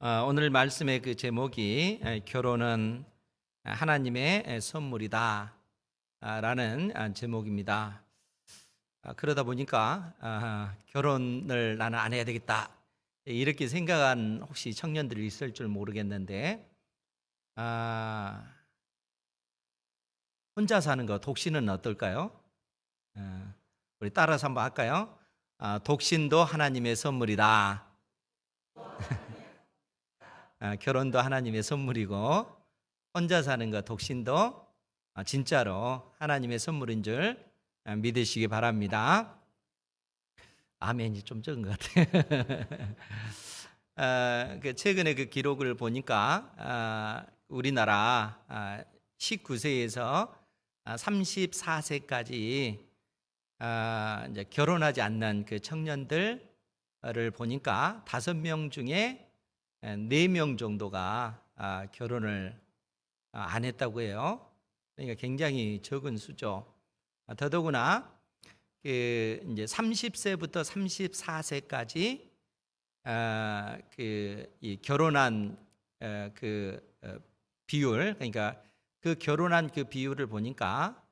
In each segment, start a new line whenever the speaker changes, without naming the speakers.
오늘 말씀의 그 제목이 결혼은 하나님의 선물이다 라는 제목입니다. 그러다 보니까 결혼을 나는 안 해야 되겠다 이렇게 생각한 혹시 청년들이 있을 줄 모르겠는데, 혼자 사는 거 독신은 어떨까요? 우리 따라서 한번 할까요? 독신도 하나님의 선물이다. 결혼도 하나님의 선물이고 혼자 사는 것 독신도 진짜로 하나님의 선물인 줄 믿으시기 바랍니다. 아멘이 좀 적은 것 같아요. 최근에 그 기록을 보니까 우리나라 19세에서 34세까지 이제 결혼하지 않는 그 청년들을 보니까 5명 중에 4명 정도가 결혼을 안 했다고 해요. 그러니까 굉장히 적은 수죠. 더더구나 이제 30세부터 34세까지 이 결혼한 비율, 그러니까 그 결혼한 그 비율을 보니까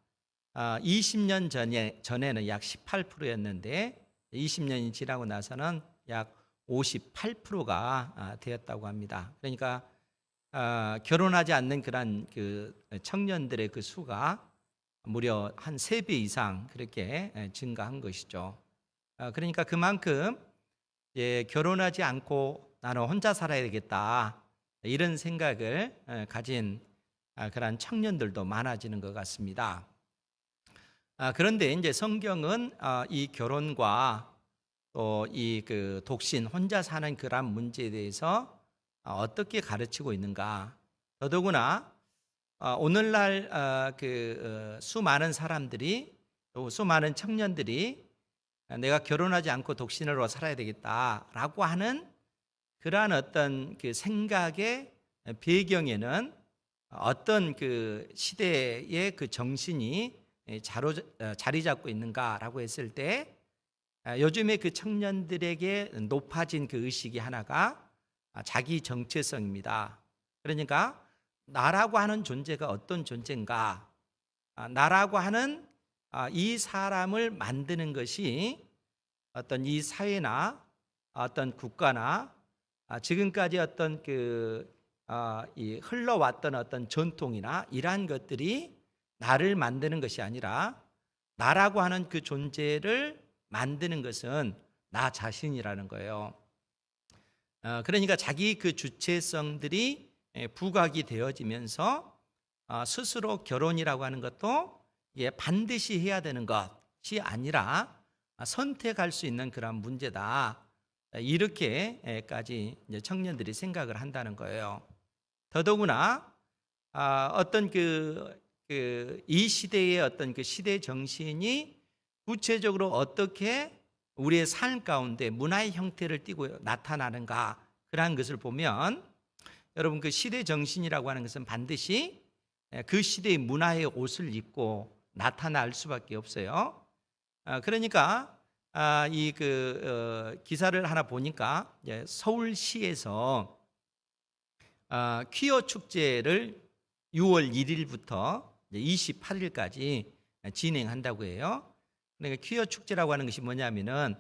20년 전에는 약 18%였는데 20년이 지나고 나서는 약 58%가 되었다고 합니다. 그러니까 결혼하지 않는 그런 그 청년들의 그 수가 무려 한 3배 이상 그렇게 증가한 것이죠. 그러니까 그만큼 결혼하지 않고 나는 혼자 살아야 되겠다 이런 생각을 가진 그런 청년들도 많아지는 것 같습니다. 그런데 이제 성경은 이 결혼과 또 이 그 독신 혼자 사는 그런 문제에 대해서 어떻게 가르치고 있는가? 더더구나 오늘날 수많은 사람들이, 또 수많은 청년들이 내가 결혼하지 않고 독신으로 살아야 되겠다라고 하는 그러한 어떤 그 생각의 배경에는 어떤 그 시대의 그 정신이 자리 잡고 있는가라고 했을 때, 요즘에 그 청년들에게 높아진 그 의식이 하나가 자기 정체성입니다. 그러니까 나라고 하는 존재가 어떤 존재인가, 나라고 하는 이 사람을 만드는 것이 어떤 이 사회나 어떤 국가나 지금까지 어떤 이 흘러왔던 어떤 전통이나 이러한 것들이 나를 만드는 것이 아니라, 나라고 하는 그 존재를 만드는 것은 나 자신이라는 거예요. 그러니까 자기 그 주체성들이 부각이 되어지면서 스스로 결혼이라고 하는 것도 반드시 해야 되는 것이 아니라 선택할 수 있는 그런 문제다, 이렇게까지 청년들이 생각을 한다는 거예요. 더더구나 어떤 이 시대의 어떤 그 시대 정신이 구체적으로 어떻게 우리의 삶 가운데 문화의 형태를 띠고 나타나는가, 그러한 것을 보면, 여러분 그 시대 정신이라고 하는 것은 반드시 그 시대의 문화의 옷을 입고 나타날 수밖에 없어요. 그러니까 이 기사를 하나 보니까 서울시에서 퀴어 축제를 6월 1일부터 28일까지 진행한다고 해요. 그러니까 퀴어 축제라고 하는 것이 뭐냐면은,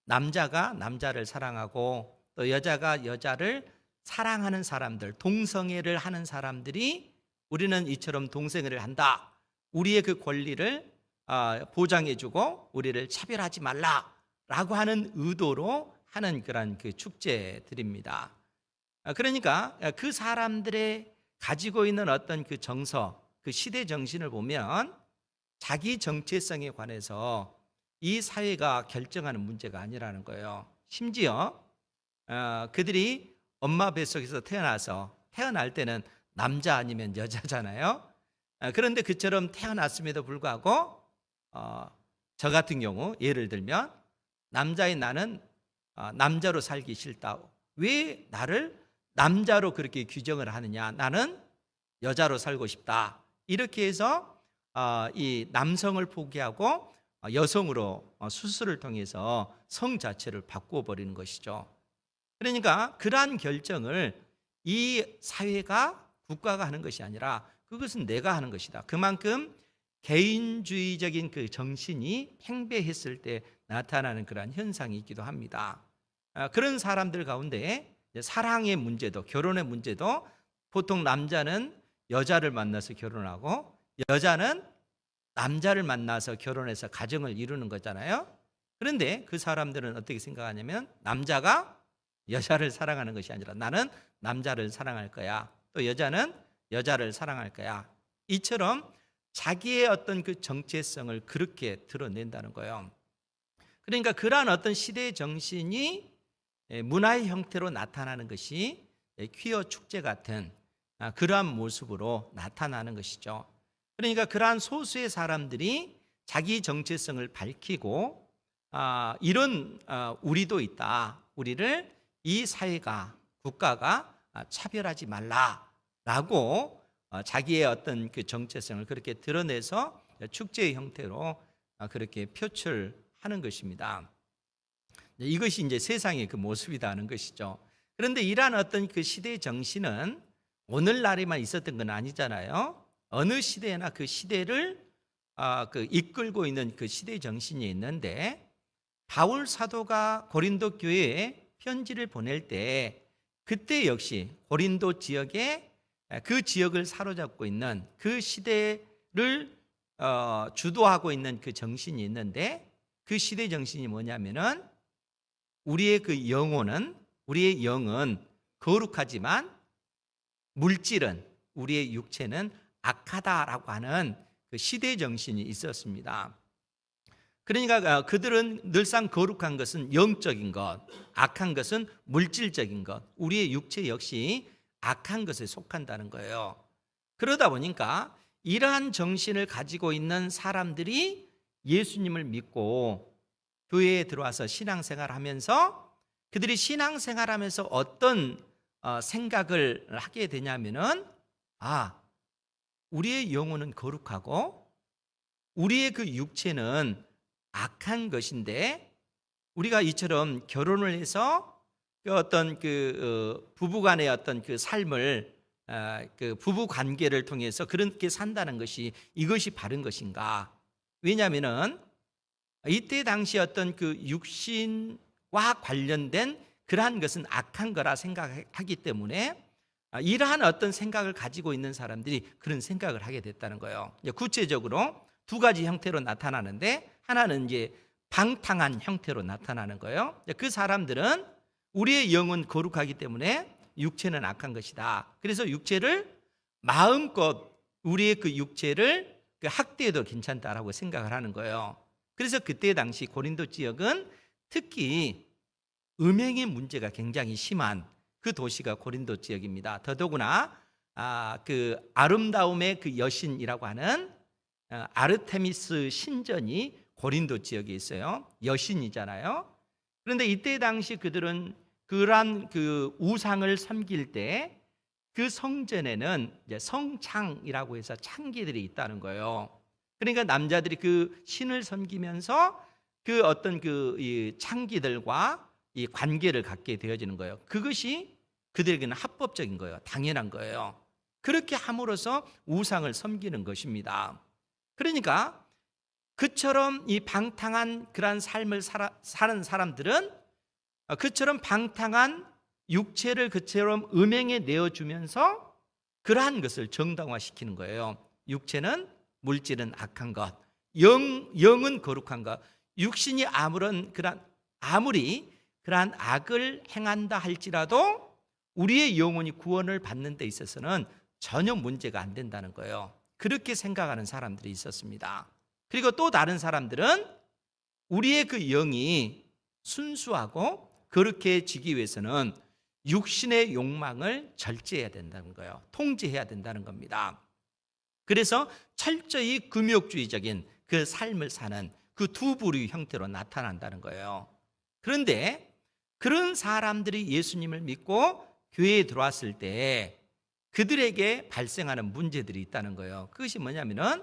남자가 남자를 사랑하고 또 여자가 여자를 사랑하는 사람들, 동성애를 하는 사람들이 우리는 이처럼 동성애를 한다, 우리의 그 권리를 보장해주고 우리를 차별하지 말라라고 하는 의도로 하는 그런 그 축제들입니다. 그러니까 그 사람들의 가지고 있는 어떤 그 정서, 그 시대 정신을 보면 자기 정체성에 관해서 이 사회가 결정하는 문제가 아니라는 거예요. 심지어 그들이 엄마 뱃속에서 태어날 때는 남자 아니면 여자잖아요. 그런데 그처럼 태어났음에도 불구하고 저 같은 경우 예를 들면, 남자인 나는 남자로 살기 싫다. 왜 나를 남자로 그렇게 규정을 하느냐, 나는 여자로 살고 싶다. 이렇게 해서 이 남성을 포기하고 여성으로 수술을 통해서 성 자체를 바꾸어 버리는 것이죠. 그러니까 그러한 결정을 이 사회가 국가가 하는 것이 아니라 그것은 내가 하는 것이다. 그만큼 개인주의적인 그 정신이 팽배했을 때 나타나는 그러한 현상이 있기도 합니다. 그런 사람들 가운데 사랑의 문제도, 결혼의 문제도 보통 남자는 여자를 만나서 결혼하고 여자는 남자를 만나서 결혼해서 가정을 이루는 거잖아요. 그런데 그 사람들은 어떻게 생각하냐면 남자가 여자를 사랑하는 것이 아니라 나는 남자를 사랑할 거야. 또 여자는 여자를 사랑할 거야. 이처럼 자기의 어떤 그 정체성을 그렇게 드러낸다는 거예요. 그러니까 그러한 어떤 시대의 정신이 문화의 형태로 나타나는 것이 퀴어 축제 같은 그러한 모습으로 나타나는 것이죠. 그러니까 그러한 소수의 사람들이 자기 정체성을 밝히고 이런 우리도 있다. 우리를 이 사회가 국가가 차별하지 말라라고 자기의 어떤 그 정체성을 그렇게 드러내서 축제의 형태로 그렇게 표출하는 것입니다. 이것이 이제 세상의 그 모습이라는 것이죠. 그런데 이러한 어떤 그 시대의 정신은 오늘날에만 있었던 건 아니잖아요. 어느 시대나 그 시대를 그 이끌고 있는 그 시대의 정신이 있는데 바울 사도가 고린도 교회에 편지를 보낼 때 그때 역시 고린도 지역에 그 지역을 사로잡고 있는 그 시대를 주도하고 있는 그 정신이 있는데 그 시대 정신이 뭐냐면은 우리의 영은 거룩하지만 물질은 우리의 육체는 악하다라고 하는 그 시대 정신이 있었습니다. 그러니까 그들은 늘상 거룩한 것은 영적인 것, 악한 것은 물질적인 것, 우리의 육체 역시 악한 것에 속한다는 거예요. 그러다 보니까 이러한 정신을 가지고 있는 사람들이 예수님을 믿고 교회에 들어와서 신앙생활하면서 그들이 신앙생활하면서 어떤 생각을 하게 되냐면은 우리의 영혼은 거룩하고 우리의 그 육체는 악한 것인데 우리가 이처럼 결혼을 해서 그 어떤 그 부부간의 어떤 그 삶을 그 부부 관계를 통해서 그렇게 산다는 것이 이것이 바른 것인가? 왜냐하면은 이때 당시 어떤 그 육신과 관련된 그러한 것은 악한 거라 생각하기 때문에 이러한 어떤 생각을 가지고 있는 사람들이 그런 생각을 하게 됐다는 거예요. 구체적으로 두 가지 형태로 나타나는데 하나는 이제 방탕한 형태로 나타나는 거예요. 그 사람들은 우리의 영은 거룩하기 때문에 육체는 악한 것이다. 그래서 육체를 마음껏 우리의 그 육체를 학대해도 괜찮다라고 생각을 하는 거예요. 그래서 그때 당시 고린도 지역은 특히 음행의 문제가 굉장히 심한 그 도시가 고린도 지역입니다. 더더구나 그 아름다움의 그 여신이라고 하는 아르테미스 신전이 고린도 지역에 있어요. 여신이잖아요. 그런데 이때 당시 그들은 그러한 그 우상을 섬길 때 그 성전에는 이제 성창이라고 해서 창기들이 있다는 거예요. 그러니까 남자들이 그 신을 섬기면서 그 어떤 그 이 창기들과 이 관계를 갖게 되어지는 거예요. 그것이 그들에게는 합법적인 거예요. 당연한 거예요. 그렇게 함으로써 우상을 섬기는 것입니다. 그러니까 그처럼 이 방탕한 그러한 삶을 사는 사람들은 그처럼 방탕한 육체를 그처럼 음행에 내어주면서 그러한 것을 정당화시키는 거예요. 육체는 물질은 악한 것, 영은 거룩한 것. 육신이 아무리 그러한 악을 행한다 할지라도 우리의 영혼이 구원을 받는 데 있어서는 전혀 문제가 안 된다는 거예요. 그렇게 생각하는 사람들이 있었습니다. 그리고 또 다른 사람들은 우리의 그 영이 순수하고 거룩해지기 위해서는 육신의 욕망을 절제해야 된다는 거예요. 통제해야 된다는 겁니다. 그래서 철저히 금욕주의적인 그 삶을 사는 그 두 부류의 형태로 나타난다는 거예요. 그런데 그런 사람들이 예수님을 믿고 교회에 들어왔을 때 그들에게 발생하는 문제들이 있다는 거예요. 그것이 뭐냐면은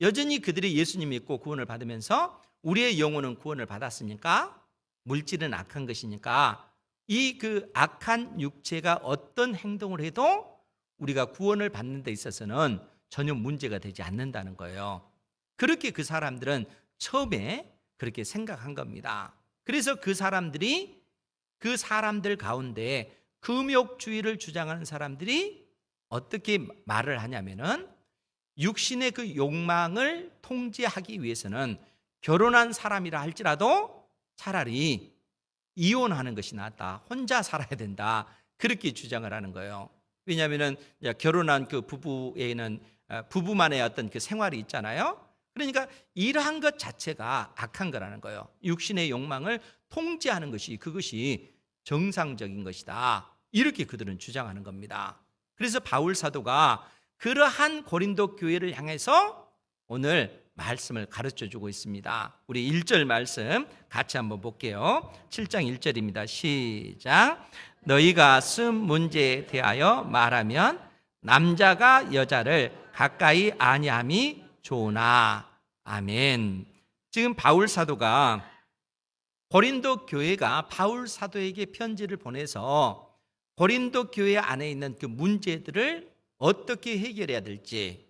여전히 그들이 예수님 믿고 구원을 받으면서 우리의 영혼은 구원을 받았으니까 물질은 악한 것이니까 이 그 악한 육체가 어떤 행동을 해도 우리가 구원을 받는 데 있어서는 전혀 문제가 되지 않는다는 거예요. 그렇게 그 사람들은 처음에 그렇게 생각한 겁니다. 그래서 그 사람들이 그 사람들 가운데 금욕주의를 주장하는 사람들이 어떻게 말을 하냐면은 육신의 그 욕망을 통제하기 위해서는 결혼한 사람이라 할지라도 차라리 이혼하는 것이 낫다. 혼자 살아야 된다. 그렇게 주장을 하는 거예요. 왜냐하면은 결혼한 그 부부에는 부부만의 어떤 그 생활이 있잖아요. 그러니까 이러한 것 자체가 악한 거라는 거예요. 육신의 욕망을 통제하는 것이 그것이 정상적인 것이다. 이렇게 그들은 주장하는 겁니다. 그래서 바울 사도가 그러한 고린도 교회를 향해서 오늘 말씀을 가르쳐 주고 있습니다. 우리 1절 말씀 같이 한번 볼게요. 7장 1절입니다. 시작. 너희가 쓴 문제에 대하여 말하면 남자가 여자를 가까이 아니함이 좋으나. 아멘. 지금 바울 사도가 고린도 교회가 바울 사도에게 편지를 보내서 고린도 교회 안에 있는 그 문제들을 어떻게 해결해야 될지,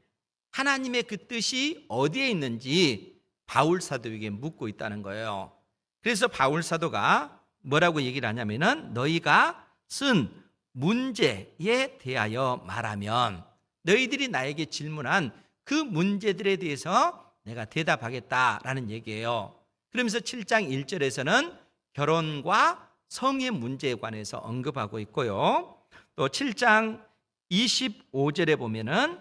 하나님의 그 뜻이 어디에 있는지 바울 사도에게 묻고 있다는 거예요. 그래서 바울 사도가 뭐라고 얘기를 하냐면은 너희가 쓴 문제에 대하여 말하면, 너희들이 나에게 질문한 그 문제들에 대해서 내가 대답하겠다라는 얘기예요. 그러면서 7장 1절에서는 결혼과 성의 문제에 관해서 언급하고 있고요. 또 7장 25절에 보면은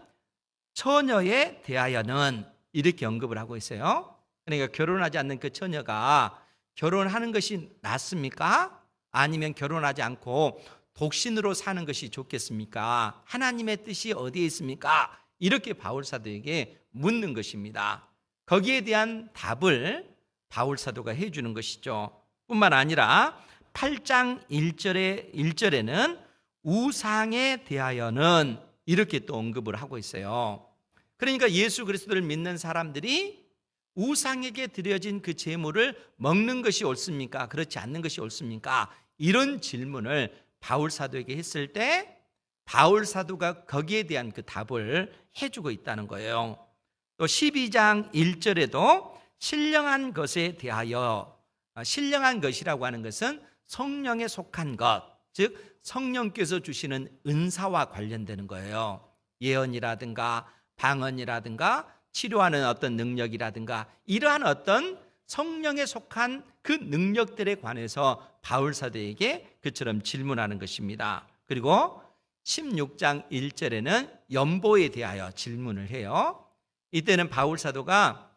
처녀에 대하여는 이렇게 언급을 하고 있어요. 그러니까 결혼하지 않는 그 처녀가 결혼하는 것이 낫습니까? 아니면 결혼하지 않고 독신으로 사는 것이 좋겠습니까? 하나님의 뜻이 어디에 있습니까? 이렇게 바울 사도에게 묻는 것입니다. 거기에 대한 답을 바울 사도가 해주는 것이죠. 뿐만 아니라 8장 1절에는 우상에 대하여는 이렇게 또 언급을 하고 있어요. 그러니까 예수 그리스도를 믿는 사람들이 우상에게 드려진 그 제물을 먹는 것이 옳습니까? 그렇지 않는 것이 옳습니까? 이런 질문을 바울 사도에게 했을 때 바울 사도가 거기에 대한 그 답을 해주고 있다는 거예요. 또 12장 1절에도 신령한 것에 대하여, 신령한 것이라고 하는 것은 성령에 속한 것, 즉 성령께서 주시는 은사와 관련되는 거예요. 예언이라든가 방언이라든가 치료하는 어떤 능력이라든가 이러한 어떤 성령에 속한 그 능력들에 관해서 바울 사도에게 그처럼 질문하는 것입니다. 그리고 16장 1절에는 연보에 대하여 질문을 해요. 이때는 바울 사도가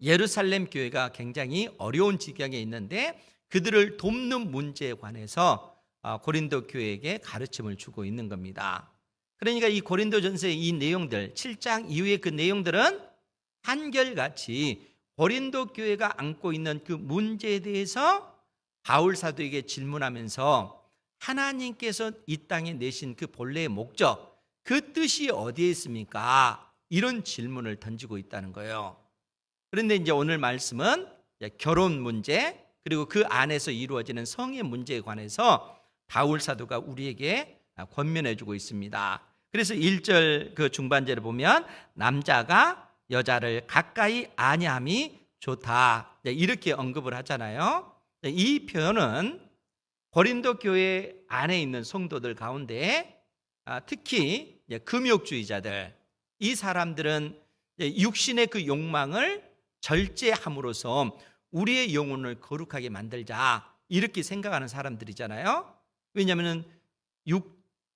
예루살렘 교회가 굉장히 어려운 지경에 있는데 그들을 돕는 문제에 관해서 고린도 교회에게 가르침을 주고 있는 겁니다. 그러니까 이 고린도전서의 이 내용들, 7장 이후의 그 내용들은 한결같이 고린도 교회가 안고 있는 그 문제에 대해서 바울 사도에게 질문하면서 하나님께서 이 땅에 내신 그 본래의 목적, 그 뜻이 어디에 있습니까? 이런 질문을 던지고 있다는 거예요. 그런데 이제 오늘 말씀은 결혼 문제, 그리고 그 안에서 이루어지는 성의 문제에 관해서 바울 사도가 우리에게 권면해 주고 있습니다. 그래서 1절 그 중반절에 보면 남자가 여자를 가까이 아니함이 좋다, 이렇게 언급을 하잖아요. 이 표현은 고린도 교회 안에 있는 성도들 가운데 특히 금욕주의자들, 이 사람들은 육신의 그 욕망을 절제함으로써 우리의 영혼을 거룩하게 만들자, 이렇게 생각하는 사람들이잖아요. 왜냐하면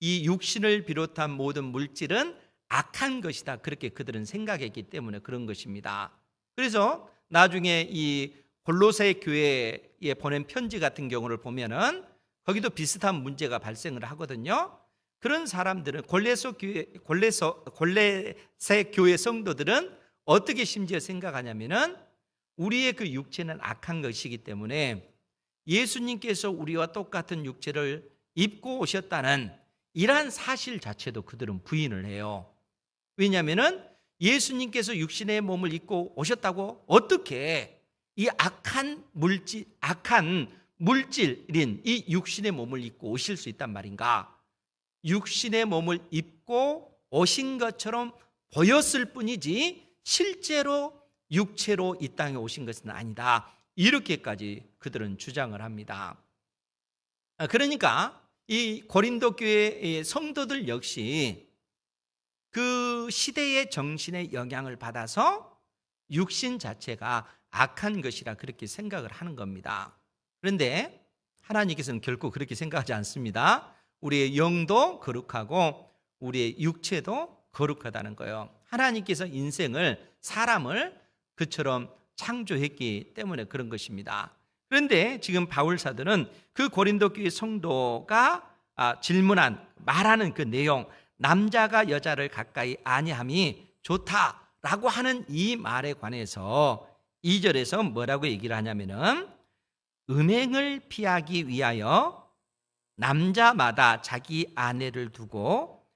이 육신을 비롯한 모든 물질은 악한 것이다, 그렇게 그들은 생각했기 때문에 그런 것입니다. 그래서 나중에 이 골로새 교회에 보낸 편지 같은 경우를 보면은 거기도 비슷한 문제가 발생을 하거든요. 그런 사람들은 골로새 교회 성도들은 어떻게 심지어 생각하냐면은 우리의 그 육체는 악한 것이기 때문에 예수님께서 우리와 똑같은 육체를 입고 오셨다는 이러한 사실 자체도 그들은 부인을 해요. 왜냐하면은 예수님께서 육신의 몸을 입고 오셨다고 어떻게 이 악한 물질인 이 육신의 몸을 입고 오실 수 있단 말인가? 육신의 몸을 입고 오신 것처럼 보였을 뿐이지 실제로 육체로 이 땅에 오신 것은 아니다. 이렇게까지 그들은 주장을 합니다. 그러니까 이 고린도 교회의 성도들 역시 그 시대의 정신의 영향을 받아서 육신 자체가 악한 것이라 그렇게 생각을 하는 겁니다. 그런데 하나님께서는 결코 그렇게 생각하지 않습니다. 우리의 영도 거룩하고 우리의 육체도 거룩하다는 거예요. 하나님께서 인생을, 사람을 그처럼 창조했기 때문에 그런 것입니다. 그런데 지금 바울 사도는 그 고린도 교회 성도가 말하는 그 내용, 남자가 여자를 가까이 아니함이 좋다라고 하는 이 말에 관해서 2절에서 뭐라고 얘기를 하냐면은 음행을 피하기 위하여 남자마다 자기 아내를 두고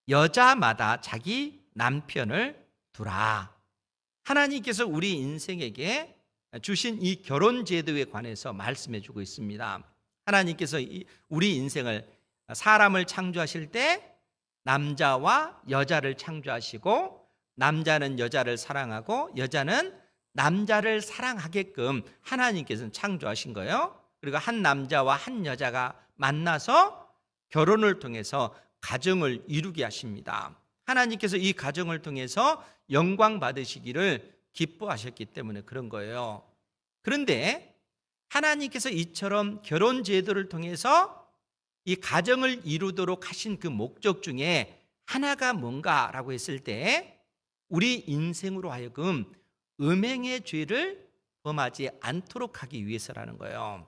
여자마다 자기 남편을 두라. 하나님께서 우리 인생에게 주신 이 결혼 제도에 관해서 말씀해 주고 있습니다. 하나님께서 우리 인생을, 사람을 창조하실 때 남자와 여자를 창조하시고 남자는 여자를 사랑하고 여자는 남자를 사랑하게끔 하나님께서는 창조하신 거예요. 그리고 한 남자와 한 여자가 만나서 결혼을 통해서 가정을 이루게 하십니다. 하나님께서 이 가정을 통해서 영광 받으시기를 기뻐하셨기 때문에 그런 거예요. 그런데 하나님께서 이처럼 결혼 제도를 통해서 이 가정을 이루도록 하신 그 목적 중에 하나가 뭔가라고 했을 때 우리 인생으로 하여금 음행의 죄를 범하지 않도록 하기 위해서라는 거예요.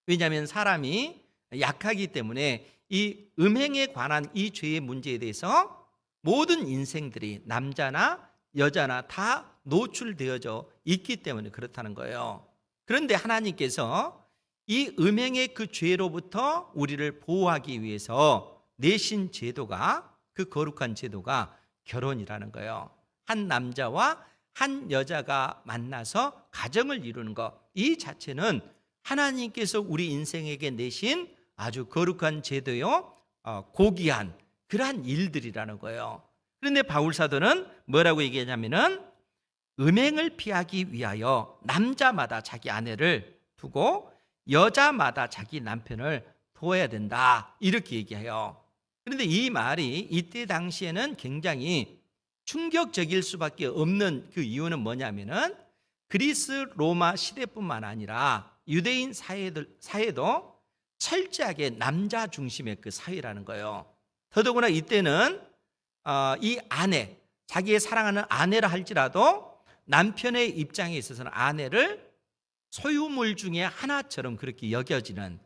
왜냐하면 사람이 약하기 때문에 이 음행에 관한 이 죄의 문제에 대해서 모든 인생들이 남자나 여자나 다 노출되어져 있기 때문에 그렇다는 거예요. 그런데 하나님께서 이 음행의 그 죄로부터 우리를 보호하기 위해서 내신 제도가, 그 거룩한 제도가 결혼이라는 거예요. 한 남자와 한 여자가 만나서 가정을 이루는 것, 이 자체는 하나님께서 우리 인생에게 내신 아주 거룩한 제도요, 고귀한 그러한 일들이라는 거예요. 그런데 바울 사도는 뭐라고 얘기하냐면은 음행을 피하기 위하여 남자마다 자기 아내를 두고 여자마다 자기 남편을 도와야 된다, 이렇게 얘기해요. 그런데 이 말이 이때 당시에는 굉장히 충격적일 수밖에 없는 그 이유는 뭐냐면은 그리스 로마 시대뿐만 아니라 유대인 사회도 철저하게 남자 중심의 그 사회라는 거예요. 더더구나 이때는 이 아내, 자기의 사랑하는 아내라 할지라도 남편의 입장에 있어서는 아내를 소유물 중에 하나처럼 그렇게 여겨지는,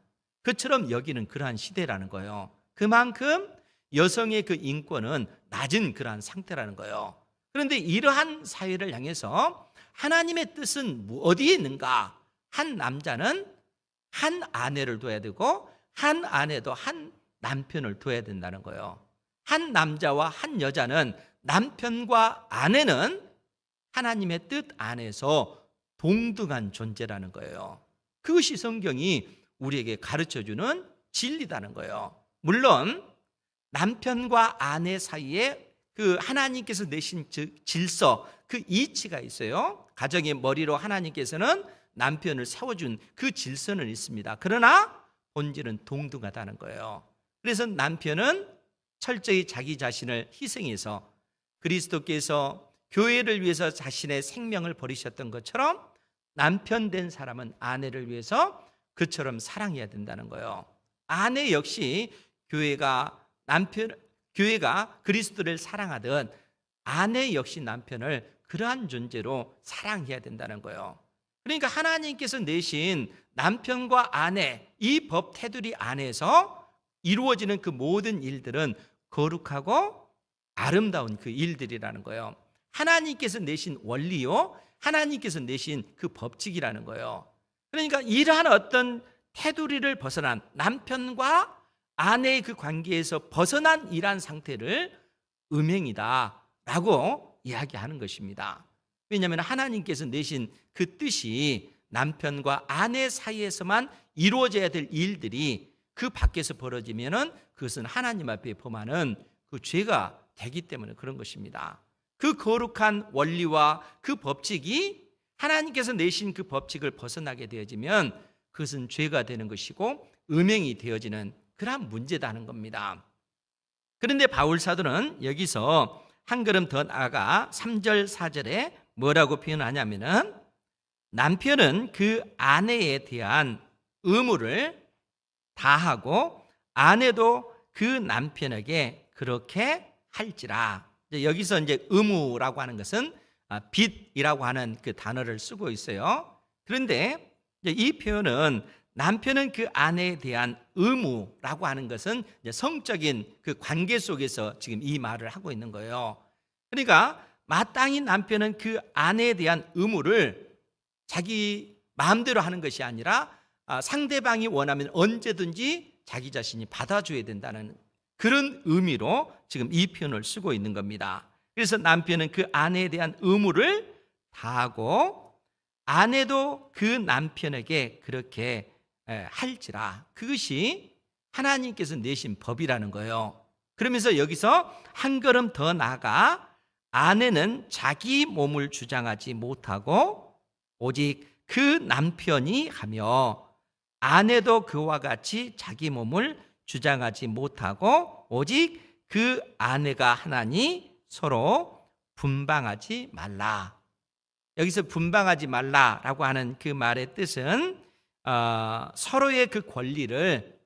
그처럼 여기는 그러한 시대라는 거예요. 그만큼 여성의 그 인권은 낮은 그러한 상태라는 거예요. 그런데 이러한 사회를 향해서 하나님의 뜻은 어디에 있는가? 한 남자는 한 아내를 둬야 되고 한 아내도 한 남편을 둬야 된다는 거예요. 한 남자와 한 여자는, 남편과 아내는 하나님의 뜻 안에서 동등한 존재라는 거예요. 그것이 성경이 우리에게 가르쳐주는 진리다는 거예요. 물론 남편과 아내 사이에 그 하나님께서 내신 질서, 그 이치가 있어요. 가정의 머리로 하나님께서는 남편을 세워준 그 질서는 있습니다. 그러나 본질은 동등하다는 거예요. 그래서 남편은 철저히 자기 자신을 희생해서 그리스도께서 교회를 위해서 자신의 생명을 버리셨던 것처럼 남편 된 사람은 아내를 위해서 그처럼 사랑해야 된다는 거예요. 아내 역시 교회가 그리스도를 사랑하듯 아내 역시 남편을 그러한 존재로 사랑해야 된다는 거예요. 그러니까 하나님께서 내신 남편과 아내, 이 법 테두리 안에서 이루어지는 그 모든 일들은 거룩하고 아름다운 그 일들이라는 거예요. 하나님께서 내신 원리요, 하나님께서 내신 그 법칙이라는 거예요. 그러니까 이러한 어떤 테두리를 벗어난, 남편과 아내의 그 관계에서 벗어난 이러한 상태를 음행이다라고 이야기하는 것입니다. 왜냐하면 하나님께서 내신 그 뜻이 남편과 아내 사이에서만 이루어져야 될 일들이 그 밖에서 벌어지면은 그것은 하나님 앞에 범하는 그 죄가 되기 때문에 그런 것입니다. 그 거룩한 원리와 그 법칙이 하나님께서 내신 그 법칙을 벗어나게 되어지면 그것은 죄가 되는 것이고 음행이 되어지는 그러한 문제다는 겁니다. 그런데 바울 사도는 여기서 한 걸음 더 나아가 3절 4절에 뭐라고 표현하냐면은 남편은 그 아내에 대한 의무를 다하고 아내도 그 남편에게 그렇게 할지라. 여기서 이제 의무라고 하는 것은 빚이라고 하는 그 단어를 쓰고 있어요. 그런데 이 표현은 남편은 그 아내에 대한 의무라고 하는 것은 성적인 그 관계 속에서 지금 이 말을 하고 있는 거예요. 그러니까 마땅히 남편은 그 아내에 대한 의무를 자기 마음대로 하는 것이 아니라 상대방이 원하면 언제든지 자기 자신이 받아줘야 된다는 그런 의미로 지금 이 표현을 쓰고 있는 겁니다. 그래서 남편은 그 아내에 대한 의무를 다하고 아내도 그 남편에게 그렇게 할지라. 그것이 하나님께서 내신 법이라는 거예요. 그러면서 여기서 한 걸음 더 나아가 아내는 자기 몸을 주장하지 못하고 오직 그 남편이 하며 아내도 그와 같이 자기 몸을 주장하지 못하고 오직 그 아내가 하나니 서로 분방하지 말라. 여기서 분방하지 말라라고 하는 그 말의 뜻은 서로의 그 권리를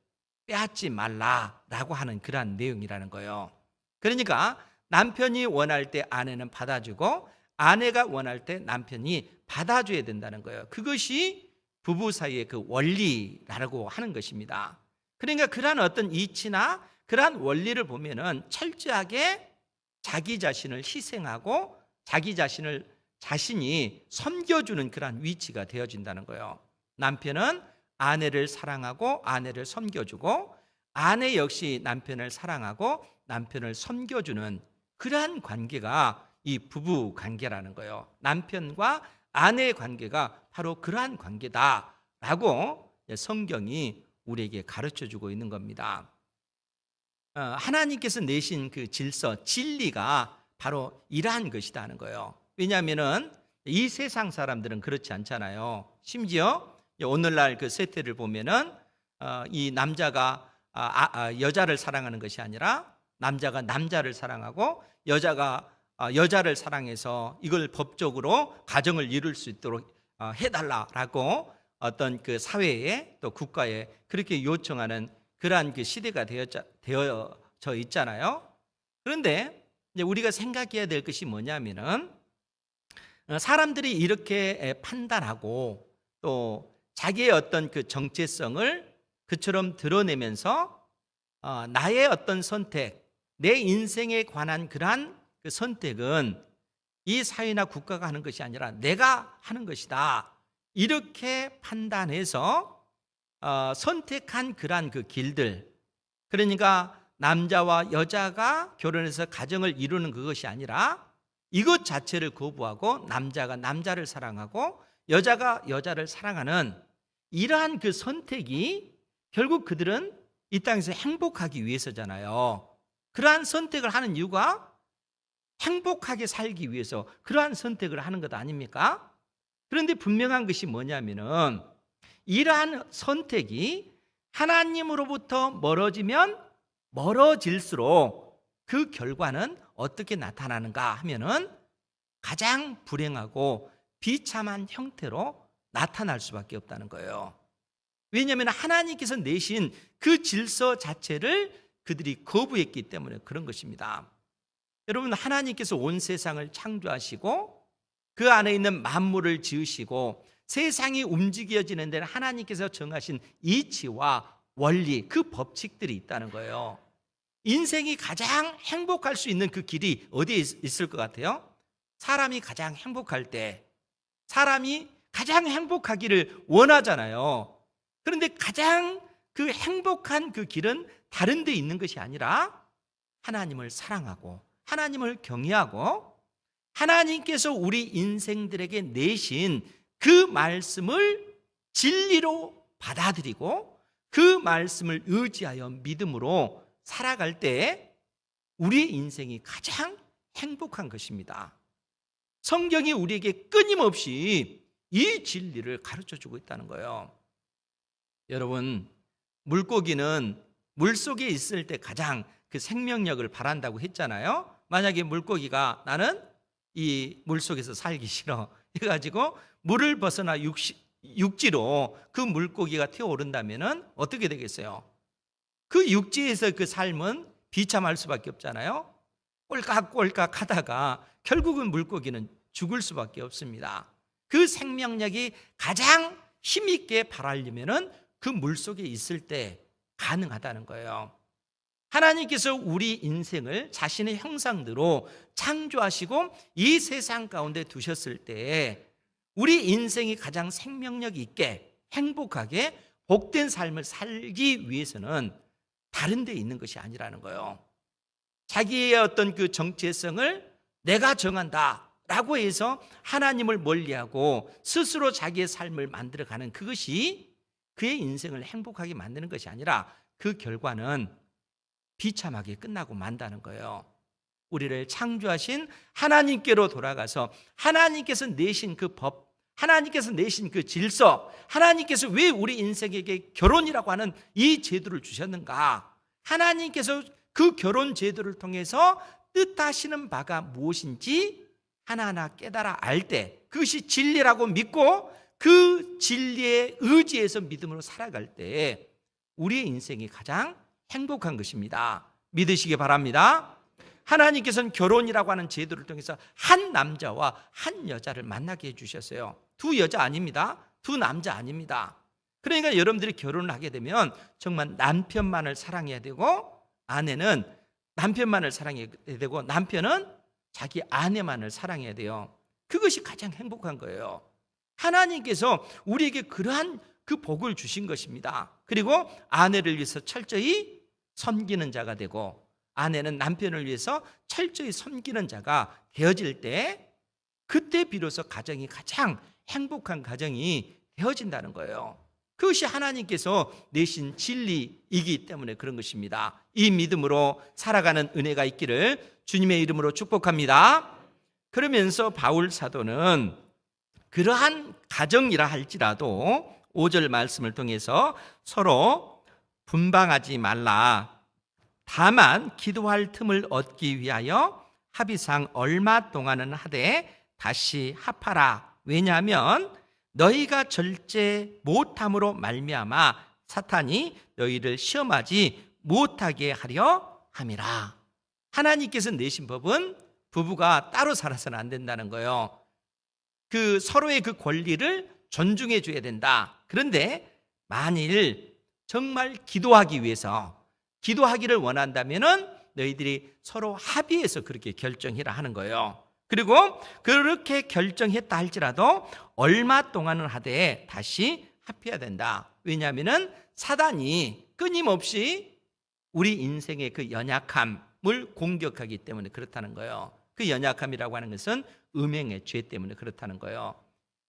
빼앗지 말라라고 하는 그러한 내용이라는 거예요. 그러니까 남편이 원할 때 아내는 받아주고 아내가 원할 때 남편이 받아줘야 된다는 거예요. 그것이 부부 사이의 그 원리라고 하는 것입니다. 그러니까 그러한 어떤 이치나 그러한 원리를 보면은 철저하게 자기 자신을 희생하고 자기 자신이 섬겨주는 그러한 위치가 되어진다는 거예요. 남편은 아내를 사랑하고 아내를 섬겨주고 아내 역시 남편을 사랑하고 남편을 섬겨주는 그러한 관계가 이 부부 관계라는 거예요. 남편과 아내의 관계가 바로 그러한 관계다라고 성경이 우리에게 가르쳐주고 있는 겁니다. 하나님께서 내신 그 질서, 진리가 바로 이러한 것이라는 거예요. 왜냐하면은 이 세상 사람들은 그렇지 않잖아요. 심지어 오늘날 그 세태를 보면은 이 남자가 여자를 사랑하는 것이 아니라 남자가 남자를 사랑하고 여자가 여자를 사랑해서 이걸 법적으로 가정을 이룰 수 있도록 해달라라고 어떤 그 사회에 또 국가에 그렇게 요청하는 그러한 그 시대가 되어져 있잖아요. 그런데 이제 우리가 생각해야 될 것이 뭐냐면은 사람들이 이렇게 판단하고 또 자기의 어떤 그 정체성을 그처럼 드러내면서 나의 어떤 선택, 내 인생에 관한 그러한 그 선택은 이 사회나 국가가 하는 것이 아니라 내가 하는 것이다. 이렇게 판단해서 선택한 그러한 그 길들, 그러니까 남자와 여자가 결혼해서 가정을 이루는 그것이 아니라 이것 자체를 거부하고 남자가 남자를 사랑하고 여자가 여자를 사랑하는 이러한 그 선택이 결국 그들은 이 땅에서 행복하기 위해서잖아요. 그러한 선택을 하는 이유가 행복하게 살기 위해서 그러한 선택을 하는 것 아닙니까? 그런데 분명한 것이 뭐냐면은 이러한 선택이 하나님으로부터 멀어지면 멀어질수록 그 결과는 어떻게 나타나는가 하면은 가장 불행하고 비참한 형태로 나타날 수밖에 없다는 거예요. 왜냐하면 하나님께서 내신 그 질서 자체를 그들이 거부했기 때문에 그런 것입니다. 여러분, 하나님께서 온 세상을 창조하시고 그 안에 있는 만물을 지으시고 세상이 움직여지는 데는 하나님께서 정하신 이치와 원리, 그 법칙들이 있다는 거예요. 인생이 가장 행복할 수 있는 그 길이 어디에 있을 것 같아요? 사람이 가장 행복할 때, 사람이 가장 행복하기를 원하잖아요. 그런데 가장 그 행복한 그 길은 다른 데 있는 것이 아니라 하나님을 사랑하고 하나님을 경외하고 하나님께서 우리 인생들에게 내신 그 말씀을 진리로 받아들이고 그 말씀을 의지하여 믿음으로 살아갈 때 우리의 인생이 가장 행복한 것입니다. 성경이 우리에게 끊임없이 이 진리를 가르쳐주고 있다는 거예요. 여러분, 물고기는 물속에 있을 때 가장 그 생명력을 발한다고 했잖아요. 만약에 물고기가 나는 이 물속에서 살기 싫어 해가지고 물을 벗어나 육지로 그 물고기가 튀어오른다면 어떻게 되겠어요? 그 육지에서 그 삶은 비참할 수밖에 없잖아요. 꼴깍꼴깍 하다가 결국은 물고기는 죽을 수밖에 없습니다. 그 생명력이 가장 힘있게 발하려면 그 물속에 있을 때 가능하다는 거예요. 하나님께서 우리 인생을 자신의 형상대로 창조하시고 이 세상 가운데 두셨을 때 우리 인생이 가장 생명력 있게 행복하게 복된 삶을 살기 위해서는 다른 데 있는 것이 아니라는 거예요. 자기의 어떤 그 정체성을 내가 정한다 라고 해서 하나님을 멀리하고 스스로 자기의 삶을 만들어가는 그것이 그의 인생을 행복하게 만드는 것이 아니라 그 결과는 비참하게 끝나고 만다는 거예요. 우리를 창조하신 하나님께로 돌아가서 하나님께서 내신 그 법, 하나님께서 내신 그 질서, 하나님께서 왜 우리 인생에게 결혼이라고 하는 이 제도를 주셨는가? 하나님께서 그 결혼 제도를 통해서 뜻하시는 바가 무엇인지 하나하나 깨달아 알 때 그것이 진리라고 믿고 그 진리에 의지해서 믿음으로 살아갈 때 우리의 인생이 가장 행복한 것입니다. 믿으시기 바랍니다. 하나님께서는 결혼이라고 하는 제도를 통해서 한 남자와 한 여자를 만나게 해주셨어요. 두 여자 아닙니다. 두 남자 아닙니다. 그러니까 여러분들이 결혼을 하게 되면 정말 남편만을 사랑해야 되고 아내는 남편만을 사랑해야 되고 남편은 자기 아내만을 사랑해야 돼요. 그것이 가장 행복한 거예요. 하나님께서 우리에게 그러한 그 복을 주신 것입니다. 그리고 아내를 위해서 철저히 섬기는 자가 되고 아내는 남편을 위해서 철저히 섬기는 자가 되어질 때 그때 비로소 가정이 가장 행복한 가정이 되어진다는 거예요. 그것이 하나님께서 내신 진리이기 때문에 그런 것입니다. 이 믿음으로 살아가는 은혜가 있기를 주님의 이름으로 축복합니다. 그러면서 바울 사도는 그러한 가정이라 할지라도 5절 말씀을 통해서 서로 분방하지 말라. 다만 기도할 틈을 얻기 위하여 합의상 얼마 동안은 하되 다시 합하라. 왜냐하면 너희가 절제 못함으로 말미암아 사탄이 너희를 시험하지 못하게 하려 함이라. 하나님께서 내신 법은 부부가 따로 살아서는 안 된다는 거예요. 그 서로의 그 권리를 존중해 줘야 된다. 그런데 만일 정말 기도하기 위해서 기도하기를 원한다면은 너희들이 서로 합의해서 그렇게 결정해라 하는 거예요. 그리고 그렇게 결정했다 할지라도 얼마 동안은 하되 다시 합해야 된다. 왜냐하면은 사단이 끊임없이 우리 인생의 그 연약함을 공격하기 때문에 그렇다는 거예요. 그 연약함이라고 하는 것은 음행의 죄 때문에 그렇다는 거예요.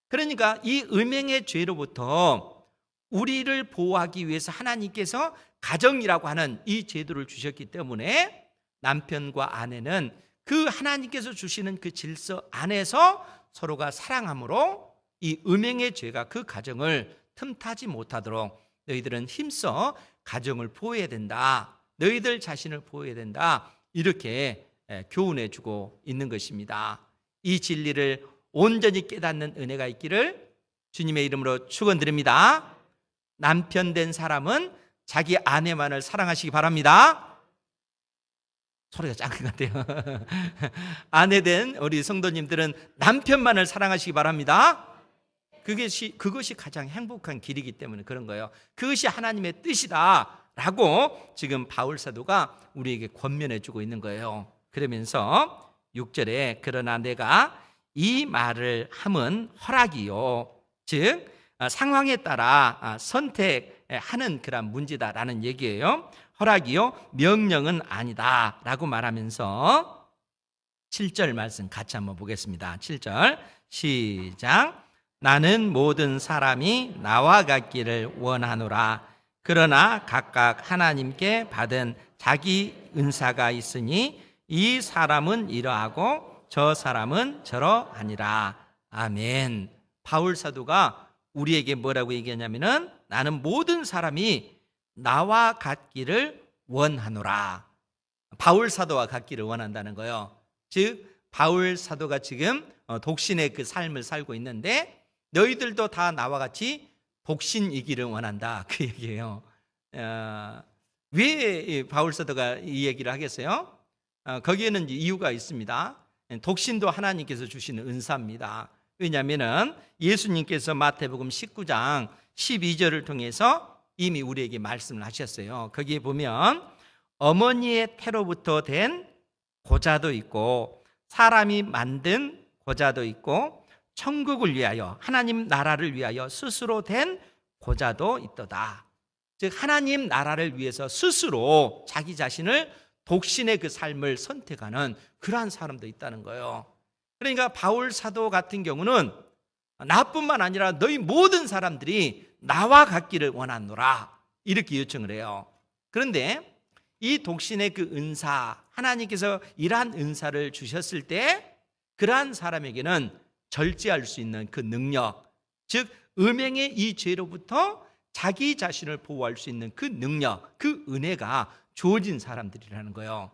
그러니까 이 음행의 죄로부터 우리를 보호하기 위해서 하나님께서 가정이라고 하는 이 제도를 주셨기 때문에 남편과 아내는 그 하나님께서 주시는 그 질서 안에서 서로가 사랑함으로 이 음행의 죄가 그 가정을 틈타지 못하도록 너희들은 힘써 가정을 보호해야 된다. 너희들 자신을 보호해야 된다. 이렇게 교훈해 주고 있는 것입니다. 이 진리를 온전히 깨닫는 은혜가 있기를 주님의 이름으로 축원드립니다. 남편 된 사람은 자기 아내만을 사랑하시기 바랍니다. 소리가 작은 것 같아요. 아내 된 우리 성도님들은 남편만을 사랑하시기 바랍니다. 그것이 가장 행복한 길이기 때문에 그런 거예요. 그것이 하나님의 뜻이다라고 지금 바울 사도가 우리에게 권면해 주고 있는 거예요. 그러면서 6절에 그러나 내가 이 말을 함은 허락이요, 즉 상황에 따라 선택하는 그런 문제다라는 얘기예요. 허락이요 명령은 아니다 라고 말하면서 7절 말씀 같이 한번 보겠습니다. 7절 시작. 나는 모든 사람이 나와 같기를 원하노라. 그러나 각각 하나님께 받은 자기 은사가 있으니 이 사람은 이러하고 저 사람은 저러하니라. 아멘. 바울 사도가 우리에게 뭐라고 얘기하냐면은 나는 모든 사람이 나와 같기를 원하노라. 바울 사도와 같기를 원한다는 거예요. 즉 바울 사도가 지금 독신의 그 삶을 살고 있는데 너희들도 다 나와 같이 독신이기를 원한다, 그 얘기예요. 왜 바울 사도가 이 얘기를 하겠어요? 거기에는 이유가 있습니다. 독신도 하나님께서 주시는 은사입니다. 왜냐하면 예수님께서 마태복음 19장 12절을 통해서 이미 우리에게 말씀을 하셨어요. 거기에 보면 어머니의 태로부터 된 고자도 있고 사람이 만든 고자도 있고 천국을 위하여 하나님 나라를 위하여 스스로 된 고자도 있도다. 즉 하나님 나라를 위해서 스스로 자기 자신을 독신의 그 삶을 선택하는 그러한 사람도 있다는 거예요. 그러니까 바울 사도 같은 경우는 나뿐만 아니라 너희 모든 사람들이 나와 같기를 원하노라 이렇게 요청을 해요. 그런데 이 독신의 그 은사, 하나님께서 이러한 은사를 주셨을 때 그러한 사람에게는 절제할 수 있는 그 능력, 즉 음행의 이 죄로부터 자기 자신을 보호할 수 있는 그 능력, 그 은혜가 주어진 사람들이라는 거예요.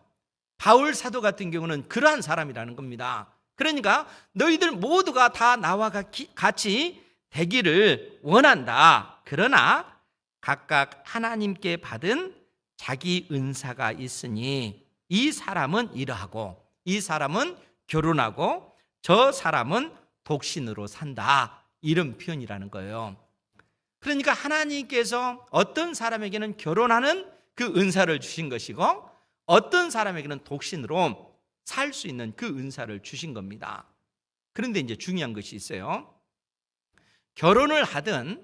바울 사도 같은 경우는 그러한 사람이라는 겁니다. 그러니까 너희들 모두가 다 나와 같이 되기를 원한다. 그러나 각각 하나님께 받은 자기 은사가 있으니 이 사람은 이러하고 이 사람은 결혼하고 저 사람은 독신으로 산다, 이런 표현이라는 거예요. 그러니까 하나님께서 어떤 사람에게는 결혼하는 그 은사를 주신 것이고 어떤 사람에게는 독신으로 살 수 있는 그 은사를 주신 겁니다. 그런데 이제 중요한 것이 있어요. 결혼을 하든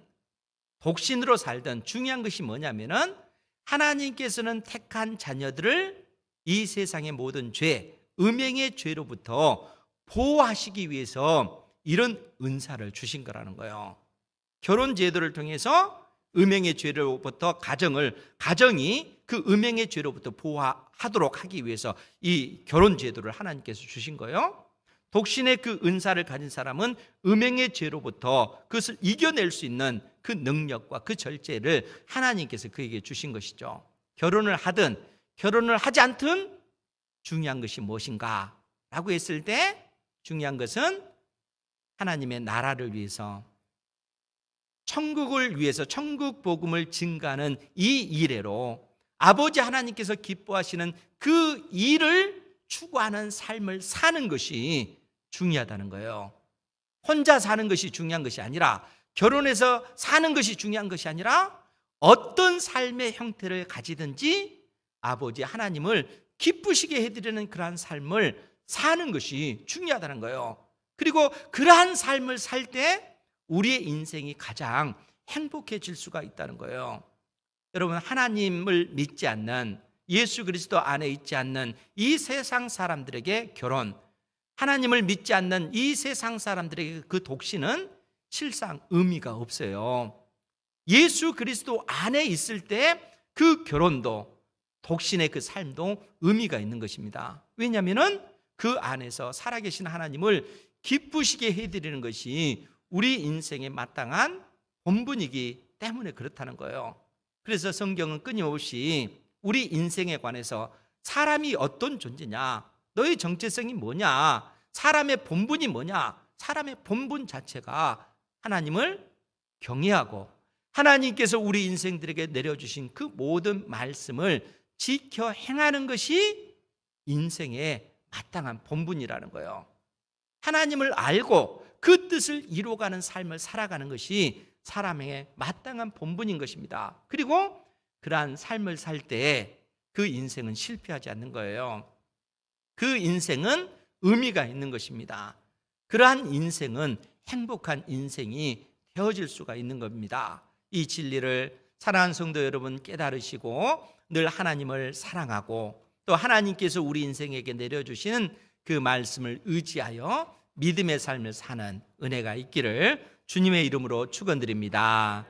독신으로 살든 중요한 것이 뭐냐면은 하나님께서는 택한 자녀들을 이 세상의 모든 죄, 음행의 죄로부터 보호하시기 위해서 이런 은사를 주신 거라는 거예요. 결혼 제도를 통해서 음행의 죄로부터 가정이 그 음행의 죄로부터 보호하도록 하기 위해서 이 결혼 제도를 하나님께서 주신 거예요. 독신의 그 은사를 가진 사람은 음행의 죄로부터 그것을 이겨낼 수 있는 그 능력과 그 절제를 하나님께서 그에게 주신 것이죠. 결혼을 하든 결혼을 하지 않든 중요한 것이 무엇인가 라고 했을 때 중요한 것은 하나님의 나라를 위해서, 천국을 위해서, 천국 복음을 증가하는 이 일회로 아버지 하나님께서 기뻐하시는 그 일을 추구하는 삶을 사는 것이 중요하다는 거예요. 혼자 사는 것이 중요한 것이 아니라, 결혼해서 사는 것이 중요한 것이 아니라 어떤 삶의 형태를 가지든지 아버지 하나님을 기쁘시게 해드리는 그러한 삶을 사는 것이 중요하다는 거예요. 그리고 그러한 삶을 살 때 우리의 인생이 가장 행복해질 수가 있다는 거예요. 여러분, 하나님을 믿지 않는, 예수 그리스도 안에 있지 않는 이 세상 사람들에게 결혼, 하나님을 믿지 않는 이 세상 사람들에게 그 독신은 실상 의미가 없어요. 예수 그리스도 안에 있을 때 그 결혼도, 독신의 그 삶도 의미가 있는 것입니다. 왜냐하면 그 안에서 살아계신 하나님을 기쁘시게 해드리는 것이 우리 인생에 마땅한 본분이기 때문에 그렇다는 거예요. 그래서 성경은 끊임없이 우리 인생에 관해서 사람이 어떤 존재냐, 너의 정체성이 뭐냐, 사람의 본분이 뭐냐, 사람의 본분 자체가 하나님을 경외하고 하나님께서 우리 인생들에게 내려주신 그 모든 말씀을 지켜 행하는 것이 인생의 마땅한 본분이라는 거예요. 하나님을 알고 그 뜻을 이루어가는 삶을 살아가는 것이 사람의 마땅한 본분인 것입니다. 그리고 그러한 삶을 살 때 그 인생은 실패하지 않는 거예요. 그 인생은 의미가 있는 것입니다. 그러한 인생은 행복한 인생이 되어질 수가 있는 겁니다. 이 진리를 사랑하는 성도 여러분 깨달으시고 늘 하나님을 사랑하고 또 하나님께서 우리 인생에게 내려주시는 그 말씀을 의지하여 믿음의 삶을 사는 은혜가 있기를 주님의 이름으로 축원드립니다.